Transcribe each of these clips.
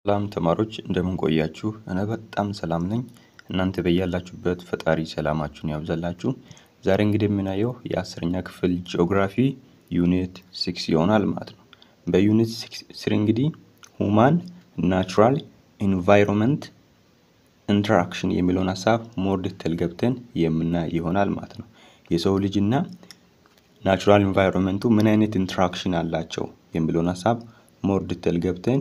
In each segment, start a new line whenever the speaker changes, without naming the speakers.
ሰላም ተማሪዎች እንደምን ቆያችሁ? እኔ በጣም ሰላም ነኝ። እናንተ በያላችሁበት ፈጣሪ ሰላማችሁን ያብዛላችሁ። ዛሬ እንግዲህ የምናየው የ10ኛ ክፍል ጂኦግራፊ ዩኒት 6 ይሆናል ማለት ነው። በዩኒት 6 እንግዲህ ሁማን ናቹራል ኢንቫይሮንመንት ኢንተራክሽን የሚለውን ሐሳብ ሞር ዲቴል ገብተን የምናይ ይሆናል ማለት ነው። የሰው ልጅና ናቹራል ኢንቫይሮንመንቱ ምን አይነት ኢንተራክሽን አላቸው የሚለውን ሐሳብ ሞር ዲቴል ገብተን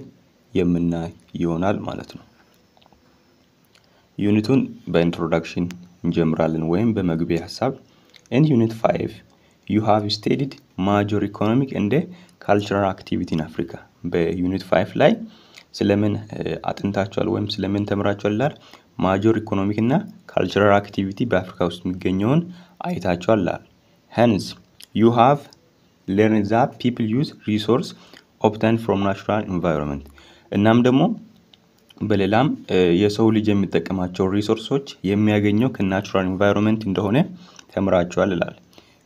የምናይ ይሆናል ማለት ነው። ዩኒቱን በኢንትሮዳክሽን እንጀምራለን ወይም በመግቢያ ሐሳብ in unit 5 you have studied major economic and cultural activity in Africa በዩኒት 5 ላይ ስለምን አጥንታችኋል ወይም ስለምን ተምራችኋል? ማጆር ኢኮኖሚክ እና ካልቸራል አክቲቪቲ በአፍሪካ ውስጥ የሚገኘውን አይታችኋል። hence you have learned that people use resource obtained from natural environment እናም ደግሞ በሌላም የሰው ልጅ የሚጠቀማቸው ሪሶርሶች የሚያገኘው ከናቹራል ኢንቫይሮንመንት እንደሆነ ተምራችኋል ይላል።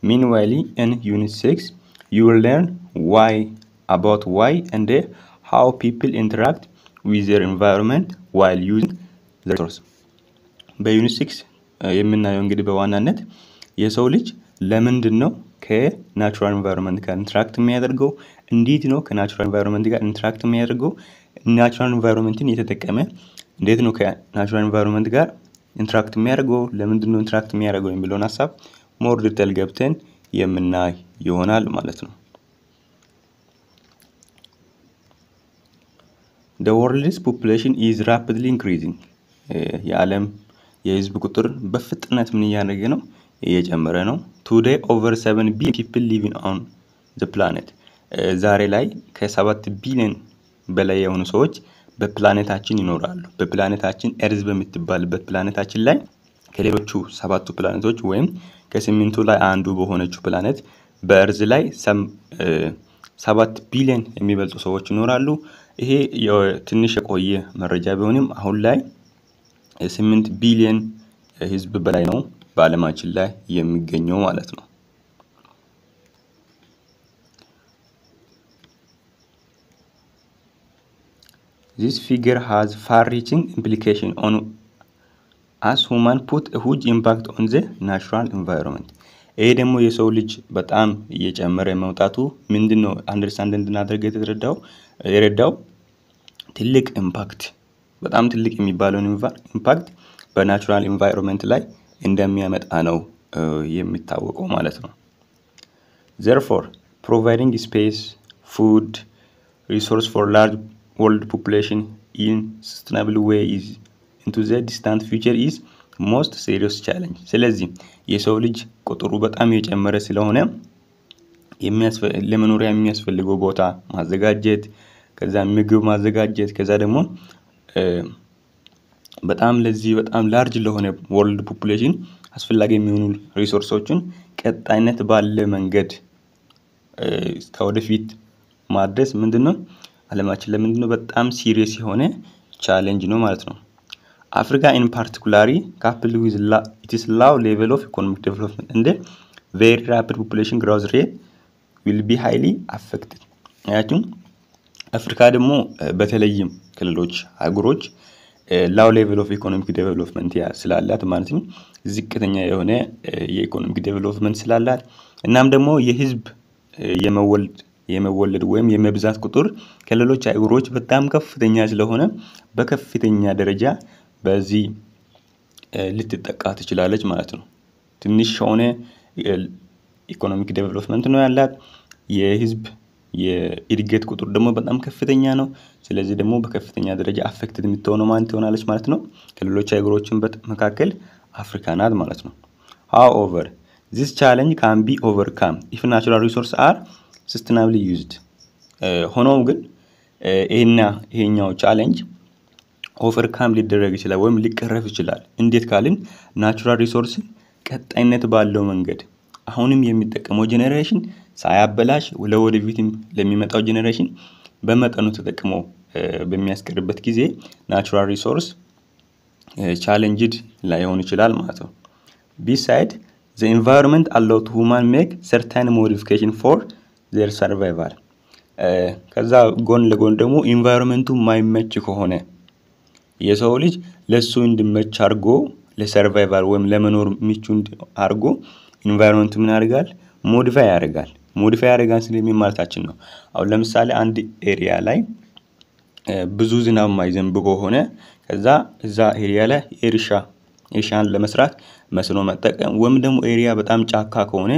meanwhile in unit 6 you will learn why and how people interact with their environment while using the resource በዩኒት 6 የምናየው እንግዲህ በዋናነት የሰው ልጅ ለምንድን ነው ከናቹራል ኢንቫይሮንመንት ጋር ኢንተራክት የሚያደርገው፣ እንዴት ነው ከናቹራል ኢንቫይሮንመንት ጋር ኢንተራክት የሚያደርገው፣ ናቹራል ኢንቫይሮንመንትን እየተጠቀመ እንዴት ነው ከናቹራል ኢንቫይሮንመንት ጋር ኢንተራክት የሚያደርገው፣ ለምንድን ነው ኢንተራክት የሚያደርገው የሚለውን ሐሳብ ሞር ዲቴል ገብተን የምናይ ይሆናል ማለት ነው። The world's population is rapidly increasing የዓለም የህዝብ ቁጥር በፍጥነት ምን እያደረገ ነው? እየጨመረ ነው። Today over 7 billion people living on the planet ዛሬ ላይ ከ7 ቢሊዮን በላይ የሆኑ ሰዎች በፕላኔታችን ይኖራሉ። በፕላኔታችን ኤርዝ በምትባልበት ፕላኔታችን ላይ ከሌሎቹ 7ቱ ፕላኔቶች ወይም ከ8ቱ ላይ አንዱ በሆነችው ፕላኔት በኤርዝ ላይ 7 ቢሊዮን የሚበልጡ ሰዎች ይኖራሉ። ይሄ ትንሽ የቆየ መረጃ ቢሆንም አሁን ላይ 8 ቢሊዮን ህዝብ በላይ ነው በዓለማችን ላይ የሚገኘው ማለት ነው። This figure has far-reaching implication on as human put a huge impact on the natural environment. ይሄ ደግሞ የሰው ልጅ በጣም እየጨመረ መውጣቱ ምንድነው አንደርስታንድ እንድናደርግ የረዳው ትልቅ ኢምፓክት በጣም ትልቅ የሚባለውን ኢምፓክት በናቹራል ኢንቫይሮንመንት ላይ እንደሚያመጣ ነው የሚታወቀው ማለት ነው። Therefore, providing space, food, resource for large world population in sustainable way is into the distant future is most serious challenge. ስለዚህ የሰው ልጅ ቁጥሩ በጣም እየጨመረ ስለሆነ ለመኖሪያ የሚያስፈልገው ቦታ ማዘጋጀት፣ ከዛ ምግብ ማዘጋጀት፣ ከዛ ደግሞ በጣም ላርጅ ለሆነ ወርልድ ፖፑሌሽን አስፈላጊ የሚሆኑ ሪሶርሶችን ቀጣይነት ባለ መንገድ ከወደፊት ማድረስ ምንድነው ዓለማችን ለምንድነው በጣም ሲሪየስ የሆነ ቻሌንጅ ነው ማለት ነው። አፍሪካ in particularly coupled with its low level of economic development and very rapid population growth rate will be highly affected. ያቱን አፍሪካ ደግሞ በተለይም ክልሎች አገሮች low level of economic development ስላላት ማለት ነው ዝቅተኛ የሆነ የኢኮኖሚክ ዴቨሎፕመንት ስላላት እናም ደግሞ የህዝብ የመወለድ ወይም የመብዛት ቁጥር ከሌሎች አገሮች በጣም ከፍተኛ ስለሆነ በከፍተኛ ደረጃ በዚህ ልትጠቃ ትችላለች ማለት ነው። ትንሽ ሆነ ኢኮኖሚክ ዴቨሎፕመንት ነው ያላት፣ የህዝብ የእድገት ቁጥር ደግሞ በጣም ከፍተኛ ነው። ስለዚህ ደግሞ በከፍተኛ ደረጃ አፌክትድ የምትሆነው ማን ትሆናለች ማለት ነው? ከሌሎች አገሮችን መካከል አፍሪካ ናት ማለት ነው። However, this challenge can be overcome if natural resources are sustainably used. ሆኖም ግን ይሄኛው ቻሌንጅ ኦቨርካም ሊደረግ ይችላል ወይም ሊቀረፍ ይችላል። እንዴት ካልን ናቹራል ሪሶርስ ቀጣይነት ባለው መንገድ አሁንም የሚጠቀመው ጄኔሬሽን ሳያበላሽ ለወደፊትም ለሚመጣው ጄኔሬሽን በመጠኑ ተጠቅሞ በሚያስቀርበት ጊዜ ናቹራል ሪሶርስ ቻሌንጅድ ላይሆን ይችላል ማለት ነው። Besides, the environment allows human make certain modification for their survival. ከዛ ጎን ለጎን ደግሞ ኢንቫይሮንመንቱ ማይመች ከሆነ የሰው ልጅ ለሱ እንዲመች አርጎ ለሰርቫይቫል ወይም ለመኖር ምቹ አርጎ ኢንቫይሮንመንቱ ምን ያደርጋል ሞዲፋይ ያደርጋል ስለሚል ማለታችን ነው። አሁን ለምሳሌ አንድ ኤሪያ ላይ ብዙ ዝናብ ማይዘንብ ከሆነ ከዛ እዛ ኤሪያ ላይ እርሻን ለመስራት መስኖ መጠቀም ወይም ደግሞ ኤሪያ በጣም ጫካ ከሆነ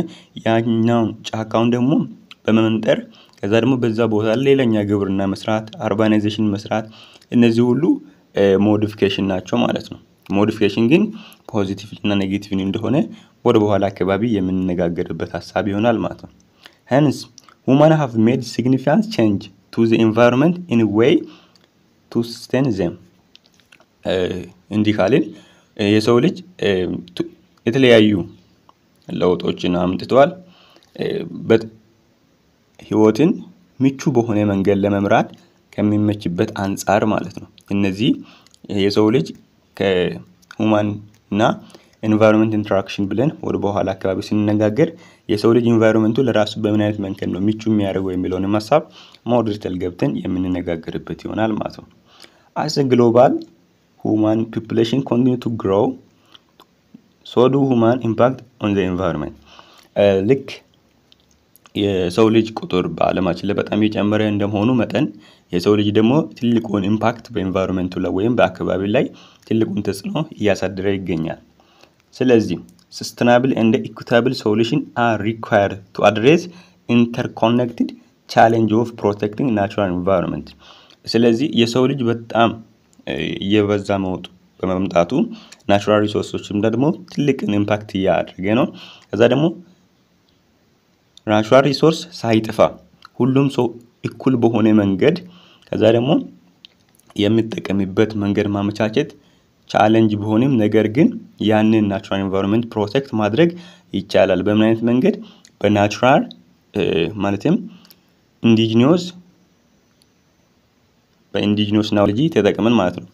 ያኛው ጫካውን ደግሞ በመመንጠር ከዛ ደግሞ በዛ ቦታ ሌላኛ ግብርና መስራት አርባናይዜሽን መስራት እነዚህ ሁሉ ሞዲፊኬሽን ናቸው ማለት ነው። ሞዲፊኬሽን ግን ፖዚቲቭ እና ኔጌቲቭ እንደሆነ ወደ በኋላ አካባቢ የምንነጋገርበት ሐሳብ ይሆናል ማለት ነው። hence human have made significant change to the environment in a way to sustain them እንዲካልን የሰው ልጅ የተለያዩ ለውጦችን አምጥቷል ህይወትን ምቹ በሆነ መንገድ ለመምራት ከሚመችበት አንፃር ማለት ነው። እነዚህ የሰው ልጅ ከሁማን እና environment interaction ብለን ወደ በኋላ አካባቢ ስንነጋገር የሰው ልጅ environmenቱ ለራሱ በምን አይነት መንገድ ነው ምቹ የሚያደርገው የሚለውን ሐሳብ ሞዴል ገብተን የምንነጋገርበት ይሆናል ማለት ነው። as a global human population continue to grow so do human impact on the environment ልክ የሰው ልጅ ቁጥር በአለማችን ላይ በጣም እየጨመረ እንደሆኑ መጠን የሰው ልጅ ደግሞ ትልቁን ኢምፓክት በኤንቫይሮንመንቱ ላይ ወይም በአካባቢው ላይ ትልቁን ተጽዕኖ እያሳደረ ይገኛል። ስለዚህ sustainable and equitable solution are required to address interconnected challenge of protecting natural environment ስለዚህ የሰው ልጅ በጣም እየበዛ በመምጣቱ ናቹራል ሪሶርሶችም ደግሞ ትልቅ ኢምፓክት ያደርገ ነው። ከዛ ደግሞ ናቹራል ሪሶርስ ሳይጠፋ ሁሉም ሰው እኩል በሆነ መንገድ ከዛ ደግሞ የሚጠቀምበት መንገድ ማመቻቸት ቻሌንጅ ቢሆንም ነገር ግን ያንን ናቹራል ኢንቫይሮንመንት ፕሮቴክት ማድረግ ይቻላል። በምን አይነት መንገድ በናቹራል ማለትም በኢንዲጂነስ ናውሌጅ ተጠቅመን ማለት ነው።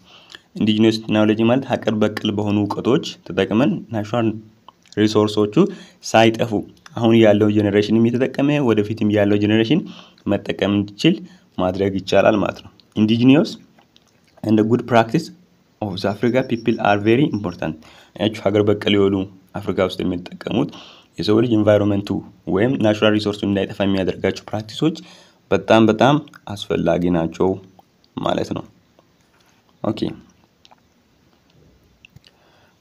ኢንዲጂነስ ናውሌጅ ማለት ሀገር በቀል በሆኑ ዕውቀቶች ተጠቅመን ናቹራል ሪሶርሶቹ ሳይጠፉ አሁን ያለው ጄነሬሽንም እየተጠቀመ ወደፊትም ያለው ጄነሬሽን መጠቀም እንዲችል ማድረግ ይቻላል ማለት ነው። ኢንዲጂነስ and the good practice of the Africa people are very important ሀገር በቀል የሆኑ አፍሪካ ውስጥ የሚጠቀሙት የሰው ልጅ ኢንቫይሮንመንቱ ወይም ናቹራል ሪሶርሱ እንዳይጠፋ የሚያደርጋቸው ፕራክቲሶች በጣም አስፈላጊ ናቸው ማለት ነው። ኦኬ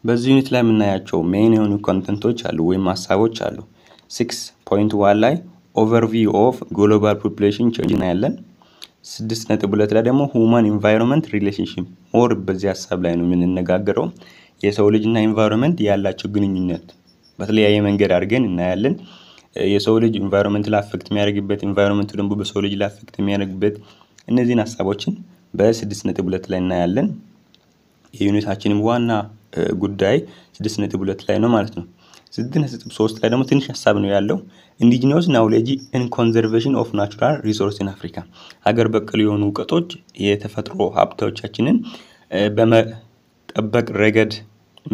በዚህ ዩኒት ላይ የምናያቸው ሜን የሆኑ ኮንተንቶች አሉ ወይም ሐሳቦች አሉ። 6.1 ላይ overview of global population change እናያለን። 6.2 ላይ ደግሞ human environment relationship ኦር በዚህ ሐሳብ ላይ ነው የምንነጋገረው። የሰው ልጅና ኢንቫይሮንመንት ያላቸው ግንኙነት በተለያየ መንገድ አድርገን እናያለን። የሰው ልጅ ኢንቫይሮንመንት ላይ አፌክት የሚያደርግበት ኢንቫይሮንመንቱ ደግሞ በሰው ልጅ ላይ አፌክት የሚያደርግበት እነዚህን ሐሳቦችን በ6.2 ላይ እናያለን። የዩኒታችንም ዋና ጉዳይ 6.2 ላይ ነው ማለት ነው። 6.3 ላይ ደግሞ ትንሽ ሐሳብ ነው ያለው ኢንዲጂነስ ናውሌጅ ኢን ኮንዘርቬሽን ኦፍ ናቹራል ሪሶርስ ኢን አፍሪካ ሀገር በቀል የሆኑ ዕውቀቶች የተፈጥሮ ሀብቶቻችንን በመጠበቅ ረገድ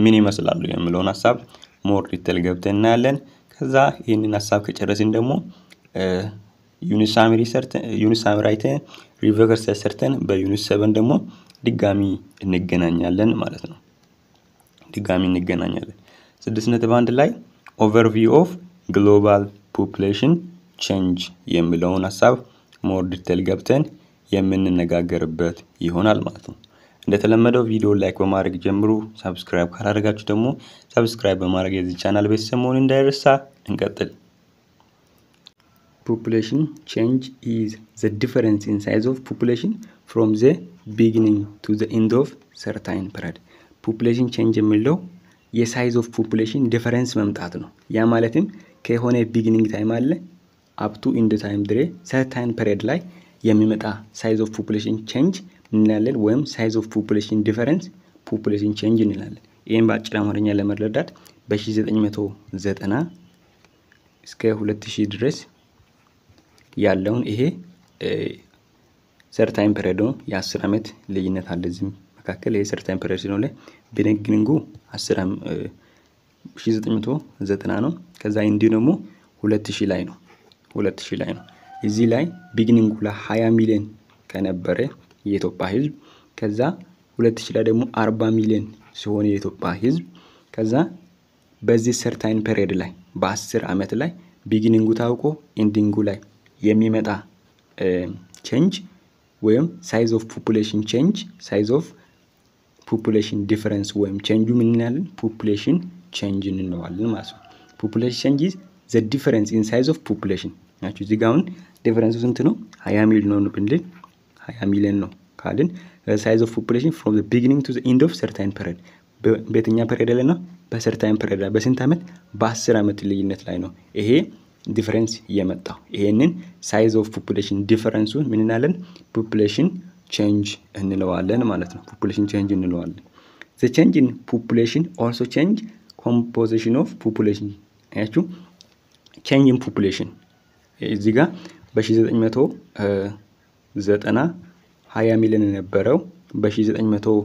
ምን ይመስላሉ የሚለውን ሐሳብ ሞር ዲቴል ገብተን እናያለን። ከዛ ይሄንን ሐሳብ ከጨረስን ደግሞ ዩኒት ሳመሪ አይተን ሪቨርስ ሰርተን በዩኒት 7 ደግሞ ድጋሚ እንገናኛለን ማለት ነው። 6.1 ላይ overview of global population change የሚለውን ሐሳብ ሞር ዲቴል ገብተን የምንነጋገርበት ይሆናል ማለት ነው። እንደተለመደው ቪዲዮ ላይክ በማድረግ ጀምሩ። ሰብስክራይብ ካላደረጋችሁ ደግሞ ሰብስክራይብ በማድረግ የዚህ ቻናል ቤተሰብ መሆን እንዳይረሳ። እንቀጥል። Population change is the difference in size of population from the beginning to the end of certain period. Population change የሚለው የሳይዝ ኦፍ ፖፑሌሽን ዲፈረንስ መምጣት ነው። ያ ማለትም ከሆነ ቢጊኒንግ ታይም አለ አፕ ቱ ኢንድ ታይም ድሬ ሰርታይን ፔሪድ ላይ የሚመጣ ሳይዝ ኦፍ ፖፑሌሽን ቼንጅ እንላለን ወይም ሳይዝ ኦፍ ፖፑሌሽን ዲፈረንስ ፖፑሌሽን ቼንጅ እንላለን። ይሄን በአጭር አማርኛ ለመረዳት በ1990 እስከ 2000 ድረስ ያለውን ይሄ ሰርታይን ፔሪድ ነው። የ10 አመት ልዩነት አለ እዚህ መካከል የሰርታይን ፔሪድ ሲኖር ቢጊኒንጉ 1990 ነው። ከዛ ኢንዲ ደግሞ 2000 ላይ ነው። እዚህ ላይ ቢግኒንጉ ላይ 20 ሚሊዮን ከነበረ የኢትዮጵያ ህዝብ ከዛ 2000 ላይ ደግሞ 40 ሚሊዮን ሲሆን የኢትዮጵያ ህዝብ ከዛ በዚህ ሰርታይን ፔሪድ ላይ በ10 አመት ላይ ቢግኒንጉ ታውቆ ኢንዲንጉ ላይ የሚመጣ ቼንጅ ወይም ሳይዝ ኦፍ ፖፑሌሽን ቼንጅ ሳይዝ ኦፍ ፖፑሌሽን ዲፈረንስ ወይም ቼንጁ ምን እንላለን ፖፑሌሽን ቼንጅ እንለዋለን ማለት ነው። ፖፑሌሽን ቼንጅ ኢዝ ዘ ዲፈረንስ ኢን ሳይዝ ኦፍ ፖፑሌሽን ናችሁ። እዚህ ጋር አሁን ዲፈረንሱ ስንት ነው? 20 ሚሊዮን ነው ብንል 20 ሚሊዮን ነው ካልን ሳይዝ ኦፍ ፖፑሌሽን ፍሮም ዘ ቢጊኒንግ ቱ ዘ ኤንድ ኦፍ ሰርታይን ፔሪድ በየትኛ ፔሪድ ላይ ነው? በሰርታይን ፔሪድ ላይ በስንት አመት? በ10 አመት ልዩነት ላይ ነው ይሄ ዲፈረንስ የመጣው። ይሄንን ሳይዝ ኦፍ ፖፑሌሽን ዲፈረንሱን ምን እንላለን? ፖፑሌሽን ቼንጅ እንለዋለን ማለት ነው። ፖፑሌሽን ቼንጅ እንለዋለን። ዘ ቼንጅ ኢን ፖፑሌሽን ኦልሶ ቼንጅ ኮምፖዚሽን ኦፍ ፖፑሌሽን። አያችሁ ቼንጅ ኢን ፖፑሌሽን እዚህ ጋር በ1990 20 ሚሊዮን የነበረው በ1900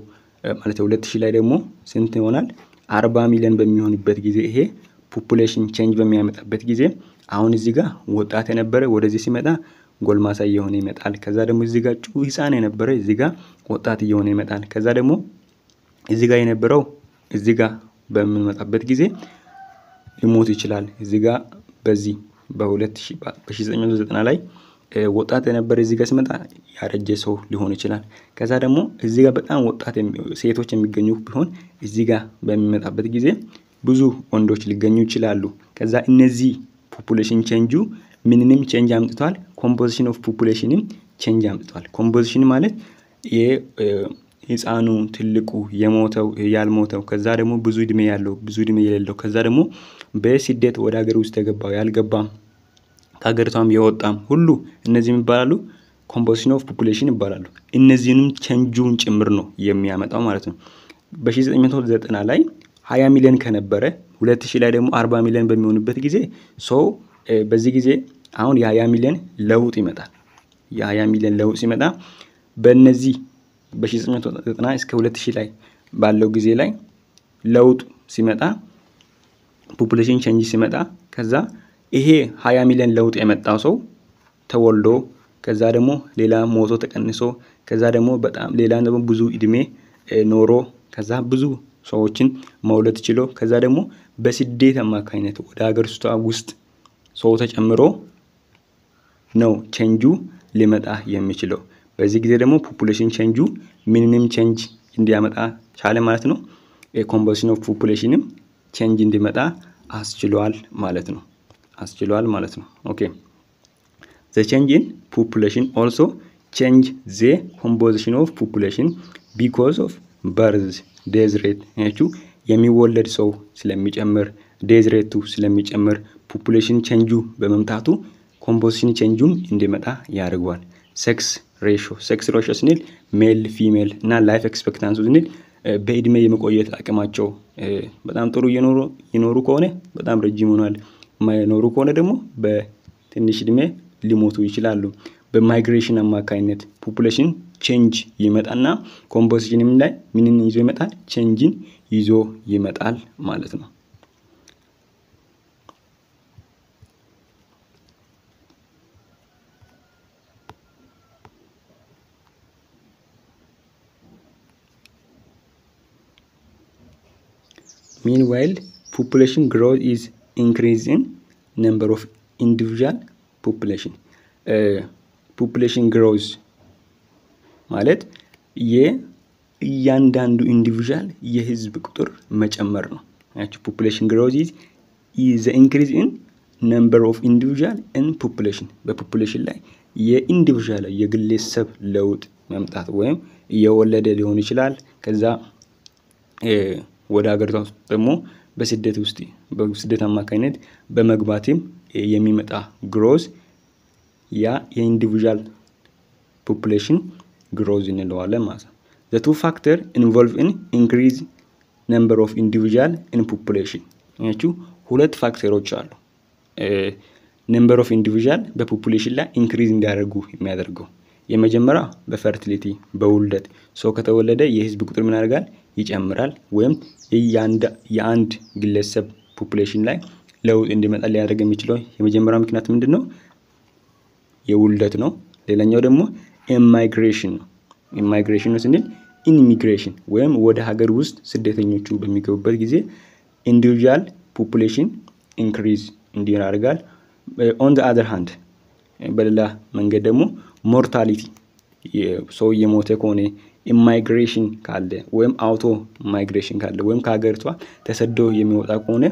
ማለት 2000 ላይ ደግሞ ስንት ይሆናል? 40 ሚሊዮን በሚሆንበት ጊዜ ይሄ ፖፑሌሽን ቼንጅ በሚያመጣበት ጊዜ አሁን እዚህ ጋር ወጣት የነበረ ወደዚህ ሲመጣ ጎልማሳ እየሆነ ይመጣል። ከዛ ደግሞ እዚህ ጋር ህፃን የነበረ እዚህ ጋር ወጣት እየሆነ ይመጣል። ከዛ ደግሞ እዚህ ጋር የነበረው እዚህ ጋር በምንመጣበት ጊዜ ሊሞት ይችላል። እዚህ ጋር በዚህ በ1990 ላይ ወጣት የነበረ እዚህ ጋር ሲመጣ ያረጀ ሰው ሊሆን ይችላል። ከዛ ደግሞ እዚህ ጋር በጣም ወጣት ሴቶች የሚገኙ ቢሆን እዚህ ጋር በሚመጣበት ጊዜ ብዙ ወንዶች ሊገኙ ይችላሉ። ከዛ እነዚህ ፖፑሌሽን ቼንጁ ምንንም ቼንጅ አምጥቷል። ኮምፖዚሽን ኦፍ ፖፑሌሽንም ቼንጅ አምጥቷል። ኮምፖዚሽን ማለት የህፃኑ ትልቁ የሞተው ያልሞተው ከዛ ደግሞ ብዙ እድሜ ያለው ብዙ እድሜ የሌለው ከዛ ደግሞ በስደት ወደ ሀገር ውስጥ የገባው ያልገባም ከሀገሪቷም የወጣም ሁሉ እነዚህ ይባላሉ ኮምፖዚሽን ኦፍ ፖፑሌሽን ይባላሉ። እነዚህንም ቼንጁን ጭምር ነው የሚያመጣው ማለት ነው። በ1990 ላይ 20 ሚሊዮን ከነበረ 2000 ላይ ደግሞ 40 ሚሊዮን በሚሆንበት ጊዜ በዚህ ጊዜ አሁን የ20 ሚሊዮን ለውጥ ይመጣል። የ20 ሚሊዮን ለውጥ ሲመጣ በእነዚህ በ1990 እስከ 2000 ላይ ባለው ጊዜ ላይ ለውጥ ሲመጣ ፖፑሌሽን ቼንጅ ሲመጣ ከዛ ይሄ 20 ሚሊዮን ለውጥ የመጣው ሰው ተወልዶ ከዛ ደግሞ ሌላ ሞቶ ተቀንሶ ከዛ ደግሞ በጣም ሌላ ደግሞ ብዙ እድሜ ኖሮ ከዛ ብዙ ሰዎችን መውለድ ችሎ ከዛ ደግሞ በስደት አማካኝነት ወደ ሀገር ውስጥ ሰው ተጨምሮ ነው ቼንጁ ሊመጣ የሚችለው። በዚህ ጊዜ ደግሞ ፖፑሌሽን ቼንጁ ምንንም ቼንጅ እንዲያመጣ ቻለ ማለት ነው። ኮምፖዚሽን ኦፍ ፖፑሌሽንም ቼንጅ እንዲመጣ አስችሏል ማለት ነው። ኦኬ the change in population also change the composition of population because of birth death rate ያችሁ የሚወለድ ሰው ስለሚጨምር death rate ስለሚጨምር ፖፑሌሽን ቼንጁ በመምጣቱ ኮምፖዚሽን ቼንጁም እንዲመጣ ያደርጋል። ሴክስ ሬሽዮ ስንል ሜል ፊሜል እና ላይፍ ኤክስፔክታንሲ ስንል በእድሜ የመቆየት አቅማቸው በጣም ጥሩ ይኖሩ ከሆነ በጣም ረጅም ሆኗል። ማይኖሩ ከሆነ ደግሞ በትንሽ እድሜ ሊሞቱ ይችላሉ። በማይግሬሽን አማካኝነት ፖፑሌሽን ቼንጅ ይመጣና ኮምፖዚሽንም ላይ ምንን ይዞ ይመጣል? ቼንጅን ይዞ ይመጣል ማለት ነው። Meanwhile, population growth is increasing number of individual population. Population growth ማለት የእያንዳንዱ ኢንዲቪዥዋል የህዝብ ቁጥር መጨመር ነው። ያቺ population growth is the increase in number of individual in population. በፖፑሌሽን ላይ የኢንዲቪዥዋል የግለሰብ ለውጥ መምጣት ወይም እየወለደ ሊሆን ይችላል። ከዛ ወደ ሀገሪቷ ደግሞ በስደት አማካኝነት በመግባትም የሚመጣ ግሮዝ ያ የኢንዲቪዥዋል ፖፑሌሽን ግሮዝ እንለዋለን ማለት ነው። the two factor involved in increase number of individual in population ያቺ ሁለት ፋክተሮች አሉ። number of individual በፖፑሌሽን ላይ ኢንክሪዝ እንዲያደርጉ የሚያደርገው የመጀመሪያው በፈርቲሊቲ በውልደት ሰው ከተወለደ የህዝብ ቁጥር ምን ያደርጋል? ይጨምራል። ወይም የአንድ ግለሰብ ፖፑሌሽን ላይ ለውጥ እንዲመጣ ሊያደርግ የሚችለው የመጀመሪያው ምክንያት ምንድነው? የውልደት ነው። ሌላኛው ደግሞ ኢማይግሬሽን ነው። ኢማይግሬሽን ነው ስንል ኢሚግሬሽን ወይም ወደ ሀገር ውስጥ ስደተኞቹ በሚገቡበት ጊዜ ኢንዲቪጁዋል ፖፑሌሽን ኢንክሪዝ እንዲሆን ያደርጋል። ኦን ዘ አዘር ሃንድ በሌላ መንገድ ደግሞ ሞርታሊቲ ሰው የሞተ ከሆነ ኢማይግሬሽን ካለ ወይም አውቶ ማይግሬሽን ካለ ወይም ከሀገሪቷ ተሰዶ የሚወጣ ከሆነ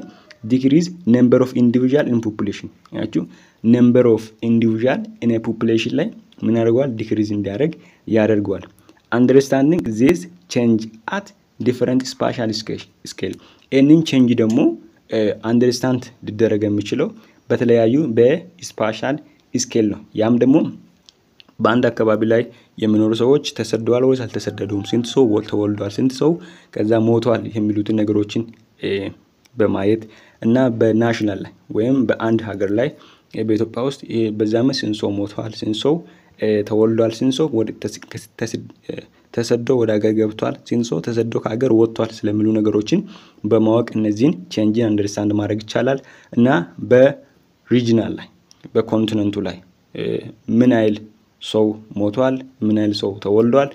ዲክሪዝ ነምበር ኦፍ ኢንዲቪጁዋል ኢን ፖፑሌሽን ያችሁ ነምበር ኦፍ ኢንዲቪጁዋል ኢን ፖፑሌሽን ላይ ምን ያደርገዋል? ዲክሪዝ እንዲያደርግ ያደርገዋል። አንደርስታንዲንግ ዚስ ቼንጅ አት ዲፈረንት ስፓሻል ስኬል ኤኒን ቼንጅ ደግሞ አንደርስታንድ ሊደረግ የሚችለው በተለያዩ በስፓሻል ስኬል ነው። ያም ደግሞ በአንድ አካባቢ ላይ የሚኖሩ ሰዎች ተሰደዋል ወይስ አልተሰደዱም፣ ስንት ሰው ተወልዷል፣ ስንት ሰው ከዛ ሞቷል የሚሉትን ነገሮችን በማየት እና በናሽናል ላይ ወይም በአንድ ሀገር ላይ በኢትዮጵያ ውስጥ በዛ ዓመት ስንት ሰው ሞቷል፣ ስንት ሰው ተወልዷል፣ ስንት ሰው ተሰዶ ወደ ሀገር ገብቷል፣ ስንት ሰው ተሰዶ ከሀገር ወጥቷል ስለሚሉ ነገሮችን በማወቅ እነዚህን ቼንጅን አንደርስታንድ ማድረግ ይቻላል። እና በሪጂናል ላይ በኮንቲኔንቱ ላይ ምን አይል ሰው ሞቷል፣ ምን አይል ሰው ተወልዷል፣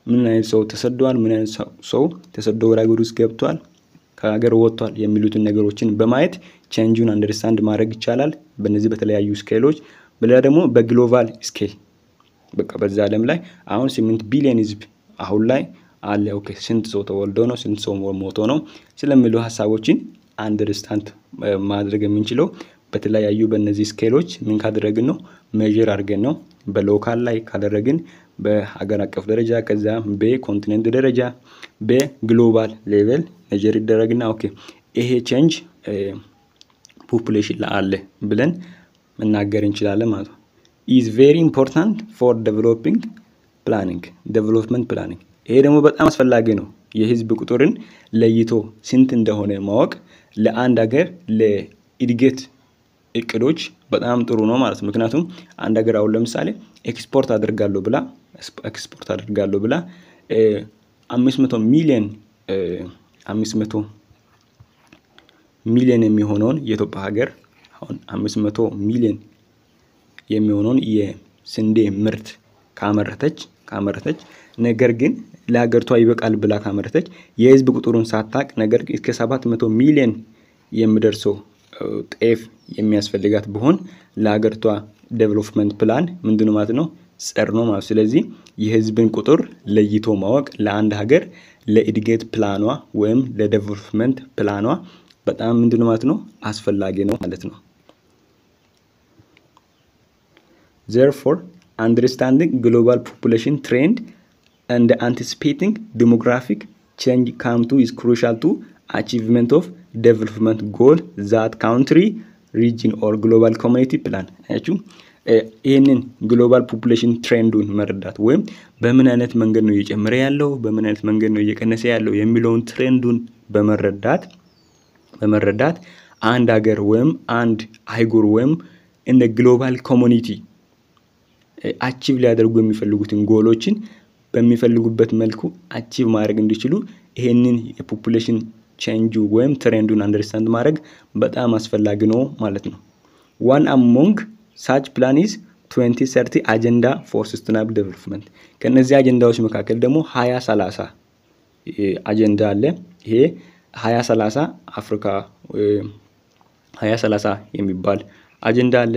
ምን አይል ሰው ተሰዷል፣ ምን አይል ሰው ተሰዶ ወደ ሀገር ውስጥ ገብቷል፣ ከሀገር ወጥቷል የሚሉትን ነገሮችን በማየት ቼንጁን አንደርስታንድ ማድረግ ይቻላል በእነዚህ በተለያዩ ስኬሎች። በሌላ ደግሞ በግሎባል ስኬል በቃ በዛ ዓለም ላይ አሁን 8 ቢሊዮን ህዝብ አሁን ላይ አለ። ኦኬ ስንት ሰው ተወልዶ ነው፣ ስንት ሰው ሞቶ ነው ስለሚሉ ሀሳቦችን አንደርስታንድ ማድረግ የምንችለው በተለያዩ በእነዚህ ስኬሎች ምን ካደረግን ነው? ሜዠር አድርገን ነው። በሎካል ላይ ካደረግን በሀገር አቀፍ ደረጃ ከዛ በኮንቲኔንት ደረጃ በግሎባል ሌቨል ሜዠር ይደረግና ኦኬ ይሄ ቼንጅ ፖፑሌሽን ላይ አለ ብለን መናገር እንችላለን ማለት ነው። is very important for development planning. ይሄ ደግሞ በጣም አስፈላጊ ነው። የህዝብ ቁጥርን ለይቶ ስንት እንደሆነ ማወቅ ለአንድ ሀገር ለእድገት እቅዶች በጣም ጥሩ ነው ማለት ነው። ምክንያቱም አንድ ሀገር አሁን ለምሳሌ ኤክስፖርት አደርጋለሁ ብላ 500 ሚሊዮን የሚሆነውን የኢትዮጵያ ሀገር አሁን 500 ሚሊዮን የሚሆነውን የስንዴ ምርት ካመረተች ነገር ግን ለሀገሪቷ ይበቃል ብላ ካመረተች የህዝብ ቁጥሩን ሳታቅ ነገር ግን እስከ 700 ሚሊዮን የሚደርሰው ጤፍ የሚያስፈልጋት ቢሆን ለሀገሪቷ ዴቨሎፕመንት ፕላን ምንድነው ማለት ነው? ጸር ነው ማለት። ስለዚህ የህዝብን ቁጥር ለይቶ ማወቅ ለአንድ ሀገር ለእድገት ፕላኗ ወይም ለዴቨሎፕመንት ፕላኗ በጣም ምንድነው ማለት ነው? አስፈላጊ ነው ማለት ነው። Therefore, understanding global population trend and anticipating demographic change is crucial to achievement of development goal that country, region or global community plan. ይሄንን ግሎባል ፖፑሌሽን ትሬንዱን መረዳት ወይም በምን አይነት መንገድ ነው እየጨመረ ያለው በምን አይነት መንገድ ነው እየቀነሰ ያለው የሚለውን ትሬንዱን በመረዳት አንድ ሀገር ወይም አንድ አህጉር ወይም እንደ ግሎባል ኮሚኒቲ አቺቭ ሊያደርጉ የሚፈልጉትን ጎሎችን በሚፈልጉበት መልኩ አቺቭ ማድረግ እንዲችሉ ይሄንን የፖፑሌሽን ቼንጁ ወይም ትሬንዱን አንደርስታንድ ማድረግ በጣም አስፈላጊ ነው ማለት ነው። one among such plan is 2030 agenda for sustainable development. ከነዚህ አጀንዳዎች መካከል ደግሞ 2030 አጀንዳ አለ። ይሄ 2030 አፍሪካ 2030 የሚባል አጀንዳ አለ።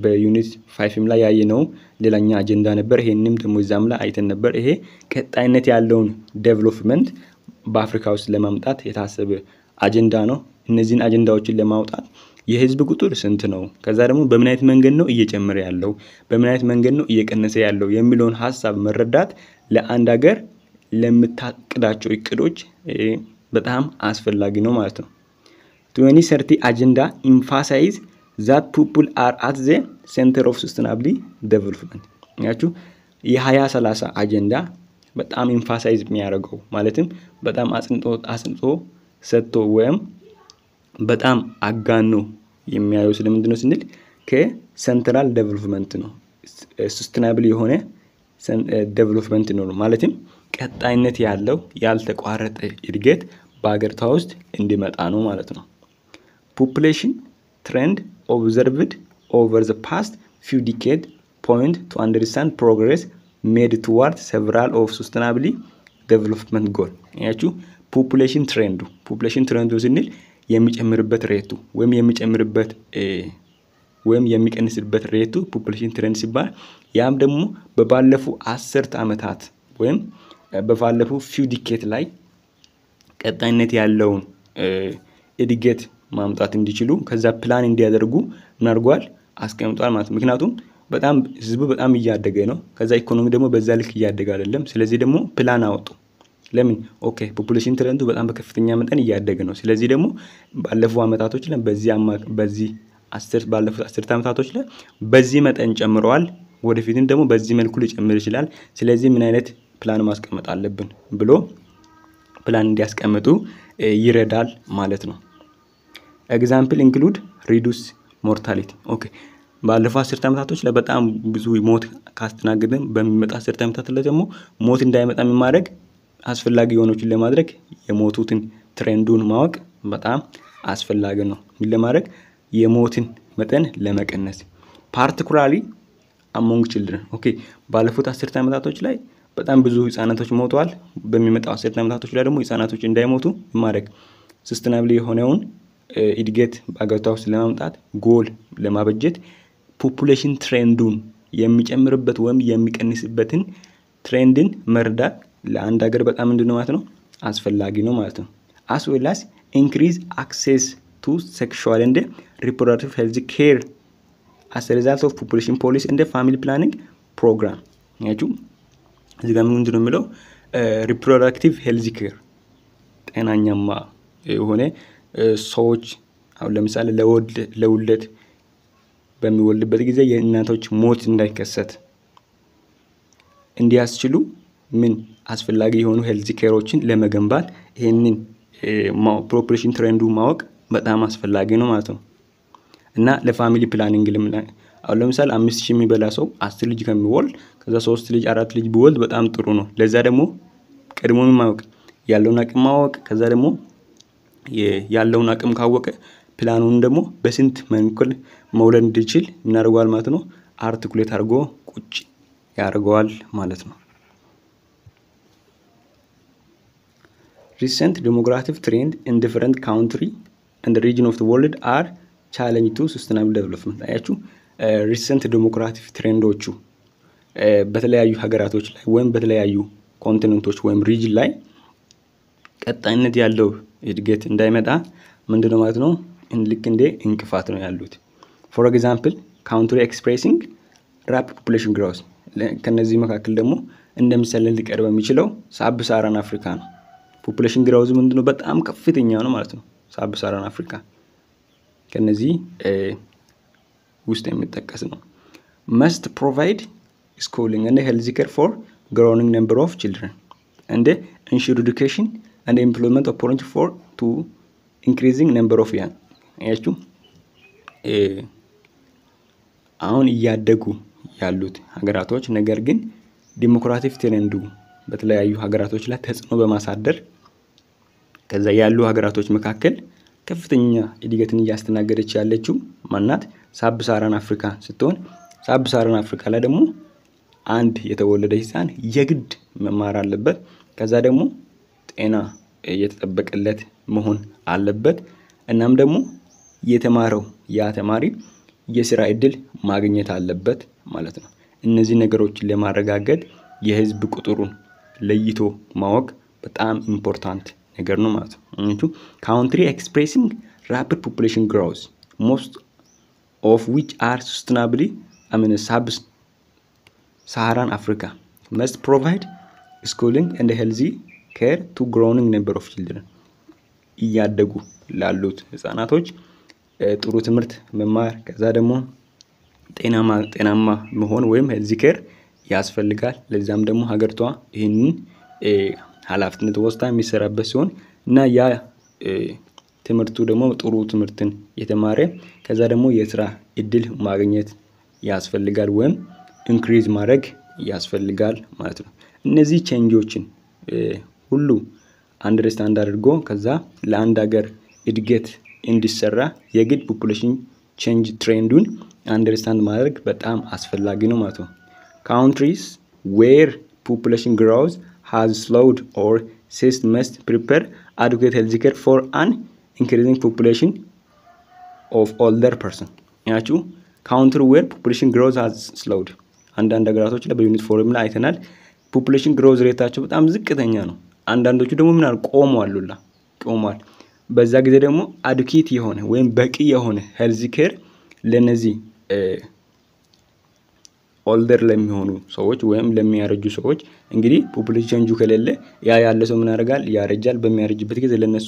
በዩኒት 5 ላይ ያየነው ሌላኛ አጀንዳ ነበር። ይሄንንም ደግሞ እዛም ላይ አይተን ነበር። ይሄ ቀጣይነት ያለውን ዴቨሎፕመንት በአፍሪካ ውስጥ ለማምጣት የታሰበ አጀንዳ ነው። እነዚህን አጀንዳዎችን ለማውጣት የህዝብ ቁጥር ስንት ነው፣ ከዛ ደግሞ በምን አይነት መንገድ ነው እየጨመረ ያለው፣ በምን አይነት መንገድ ነው እየቀነሰ ያለው የሚለውን ሐሳብ መረዳት ለአንድ ሀገር ለምታቅዳቸው እቅዶች በጣም አስፈላጊ ነው ማለት ነው። 2030 agenda emphasize that people are at the center of sustainable development. ያችሁ የ2030 አጀንዳ በጣም ኤምፋሳይዝ የሚያደርገው ማለትም በጣም አጽንቶ ሰጥቶ ወይም በጣም አጋኖ የሚያየው ስለምንድነው ስንል ከሴንትራል ዴቨሎፕመንት ነው። ሰስቴናብል የሆነ ዴቨሎፕመንት ነው ማለትም ቀጣይነት ያለው ያልተቋረጠ እድገት በአገሪቷ ውስጥ እንዲመጣ ነው ማለት ነው። population trend observed over the past few decades point to understand progress made towards several of sustainable development goal ያችሁ ፖፑሌሽን ትሬንዱ ስንል የሚጨምርበት ሬቱ ወይም የሚቀንስበት ሬቱ ፖፑሌሽን ትሬንድ ሲባል ያም ደግሞ በባለፉ 10 ዓመታት ወይም በባለፉ ፊው ዲኬት ላይ ቀጣይነት ያለውን እድገት ማምጣት እንዲችሉ ከዛ ፕላን እንዲያደርጉ ምን አድርጓል አስቀምጧል ማለት ምክንያቱም በጣም ህዝቡ በጣም እያደገ ነው ከዛ ኢኮኖሚ ደግሞ በዛ ልክ እያደገ አይደለም ስለዚህ ደግሞ ፕላን አወጡ ለምን ኦኬ ፖፑሌሽን ትሬንዱ በጣም በከፍተኛ መጠን እያደገ ነው ስለዚህ ደግሞ ባለፉ አመታቶች ላይ በዚህ 10 ባለፉት 10 አመታቶች ላይ በዚህ መጠን ጨምሯል ወደፊትም ደግሞ በዚህ መልኩ ሊጨምር ይችላል ስለዚህ ምን አይነት ፕላን ማስቀመጥ አለብን ብሎ ፕላን እንዲያስቀምጡ ይረዳል ማለት ነው ኤግዛምፕል ኢንክሉድ ሪዱስ ሞርታሊቲ ኦኬ ባለፈው 10 አመታቶች ላይ በጣም ብዙ ሞት ካስተናገደን በሚመጣ 10 አመታት ላይ ደግሞ ሞት እንዳይመጣ ማድረግ አስፈላጊ የሆነችን ለማድረግ የሞቱትን ትሬንዱን ማወቅ በጣም አስፈላጊ ነው ምን ለማድረግ የሞትን መጠን ለመቀነስ particularly among children ኦኬ ባለፉት 10 አመታቶች ላይ በጣም ብዙ ህፃናቶች ሞተዋል በሚመጣው 10 አመታቶች ላይ ደግሞ ህፃናቶች እንዳይሞቱ ማድረግ sustainable የሆነውን እድገት በአገሪቷ ውስጥ ለማምጣት ጎል ለማበጀት ፖፑሌሽን ትሬንዱን የሚጨምርበት ወይም የሚቀንስበትን ትሬንድን መርዳት ለአንድ ሀገር በጣም ምንድነው ማለት ነው አስፈላጊ ነው ማለት ነው as well as increase access to sexual and reproductive health care as a result of population policy and family planning program ያችሁ እዚህ ጋር ምንድነው የሚለው reproductive health care ጤናኛማ የሆነ ሰዎች አሁን ለምሳሌ ለውልደት በሚወልድበት ጊዜ የእናቶች ሞት እንዳይከሰት እንዲያስችሉ ምን አስፈላጊ የሆኑ ሄልዝ ኬሮችን ለመገንባት ይሄንን ፖፑሌሽን ትሬንዱ ማወቅ በጣም አስፈላጊ ነው ማለት ነው እና ለፋሚሊ ፕላኒንግ አሁን ለምሳሌ 5000 የሚበላ ሰው 10 ልጅ ከሚወልድ ከዛ 3 ልጅ 4 ልጅ ቢወልድ በጣም ጥሩ ነው ለዛ ደግሞ ቀድሞ ማወቅ ያለውን አቅም ማወቅ ከዛ ደግሞ ያለውን አቅም ካወቀ ፕላኑን ደግሞ በስንት መንኩል መውለድ እንዲችል ምን አድርጓል ማለት ነው አርቲኩሌት አድርጎ ቁጭ ያደርገዋል ማለት ነው recent demographic trend in different country and the region of the world are challenge to sustainable development አያችሁ recent demographic ትሬንዶቹ በተለያዩ ሀገራቶች ላይ ወይም በተለያዩ ኮንቲኔንቶች ወይም ሪጅን ላይ ቀጣይነት ያለው እድገት እንዳይመጣ ምንድነው ማለት ነው ልክ እንደ እንቅፋት ነው ያሉት for example country expressing rapid population growth ከነዚህ መካከል ደግሞ እንደምሳሌ ሊቀርብ የሚችለው ሳብ-ሳሃራን አፍሪካ ነው population growth ምንድነው በጣም ከፍተኛ ነው ማለት ነው ሳብ-ሳሃራን አፍሪካ ከነዚህ ውስጥ የሚጠቀስ ነው must provide schooling and health care for growing number of children and ensure education and employment opportunity for to increasing number of young ያችሁ አሁን እያደጉ ያሉት ሀገራቶች ነገር ግን ዲሞክራቲክ ትሬንዱ በተለያዩ ሀገራቶች ላይ ተጽዕኖ በማሳደር ከዛ ያሉ ሀገራቶች መካከል ከፍተኛ እድገትን እያስተናገደች ያለችው ማናት ሳብ-ሳሃራን አፍሪካ ስትሆን ሳብ-ሳሃራን አፍሪካ ላይ ደግሞ አንድ የተወለደ ህፃን የግድ መማር አለበት ከዛ ደግሞ ጤና የተጠበቀለት መሆን አለበት እናም ደግሞ የተማረው ያ ተማሪ የሥራ እድል ማግኘት አለበት ማለት ነው እነዚህ ነገሮችን ለማረጋገጥ የህዝብ ቁጥሩን ለይቶ ማወቅ በጣም ኢምፖርታንት ነገር ነው ማለት ነው country expressing rapid population growth most of which are sustainably sub-Saharan Africa must provide schooling and healthy care to growing number of children እያደጉ ላሉት ህፃናቶች ጥሩ ትምህርት መማር ከዛ ደግሞ ጤናማ መሆን ወይም ሄልዝ ኬር ያስፈልጋል ለዛም ደግሞ ሀገርቷ ይሄንን ኃላፊነት ወስዳ የሚሰራበት ሲሆን እና ያ ትምህርቱ ደግሞ ጥሩ ትምህርትን የተማረ ከዛ ደግሞ የሥራ እድል ማግኘት ያስፈልጋል ወይም ኢንክሪዝ ማድረግ ያስፈልጋል ማለት ነው እነዚህ ቼንጆችን ሁሉ አንደርስታንድ አድርጎ ከዛ ለአንድ ሀገር እድገት እንዲሰራ የግድ ፖፑሌሽን ቼንጅ ትሬንዱን አንደርስታንድ ማድረግ በጣም አስፈላጊ ነው ማለት ነው። countries where population growth has slowed or ceased must prepare adequate healthcare for an increasing population of older person ያችሁ country where population growth has slowed አንዳንድ ሀገራቶች ላይ በዩኒት ፎርም ላይ አይተናል population growth ሬታቸው በጣም ዝቅተኛ ነው አንዳንዶቹ ደግሞ ምን አሉ ቆሟል በዛ ጊዜ ደግሞ adequate የሆነ ወይም በቂ የሆነ health care ለነዚህ ኦልደር ለሚሆኑ ሰዎች ወይም ለሚያረጁ ሰዎች እንግዲህ ፖፑሌሽን ጁ ከሌለ ያለ ሰው ምን ያደርጋል ያረጃል በሚያረጅበት ጊዜ ለነሱ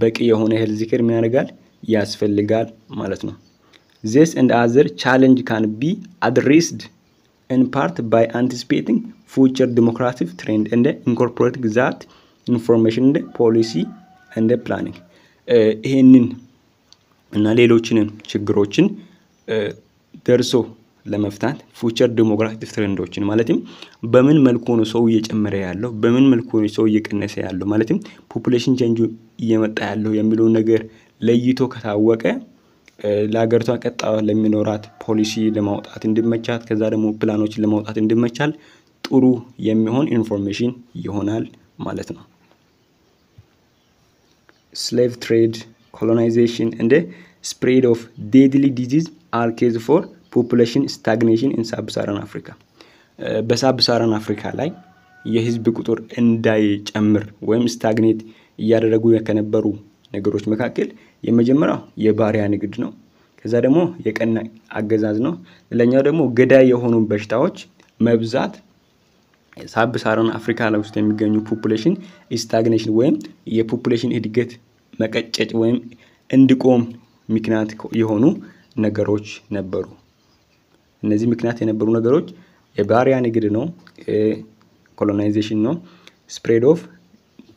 በቂ የሆነ ሄልዝ ኬር ምን ያደርጋል ያስፈልጋል ማለት ነው this and other challenge can be addressed in part by anticipating future demographic trend and incorporating that information in the policy and the planning ይሄንን እና ሌሎችንም ችግሮችን ደርሶ ለመፍታት ፉቸር ዲሞግራፊክ ትሬንዶችን ማለትም በምን መልኩ ነው ሰው እየጨመረ ያለው በምን መልኩ ነው ሰው እየቀነሰ ያለው ማለትም ፖፑሌሽን ቼንጅ እየመጣ ያለው የሚለው ነገር ለይቶ ከታወቀ ለሀገርቷ ቀጣው ለሚኖራት ፖሊሲ ለማውጣት እንድመቻት ከዛ ደግሞ ፕላኖችን ለማውጣት እንድመቻል ጥሩ የሚሆን ኢንፎርሜሽን ይሆናል ማለት ነው slave trade colonization and the spread of deadly disease are case for population stagnation in sub-Saharan Africa በሳብ-ሳሃራን አፍሪካ ላይ የህዝብ ቁጥር እንዳይጨምር ወይም ስታግኔት ያደረጉ የከነበሩ ነገሮች መካከል የመጀመሪያው የባሪያ ንግድ ነው ከዛ ደግሞ የቀና አገዛዝ ነው ለኛው ደግሞ ገዳይ የሆኑ በሽታዎች መብዛት ሳብ-ሳሃራን አፍሪካ ላይ ውስጥ የሚገኙ ፖፑሌሽን ስታግኔሽን ወይም የፖፑሌሽን እድገት መቀጨጭ ወይም እንዲቆም ምክንያት የሆኑ ነገሮች ነበሩ እነዚህ ምክንያት የነበሩ ነገሮች የባሪያ ንግድ ነው ኮሎናይዜሽን ነው ስፕሬድ ኦፍ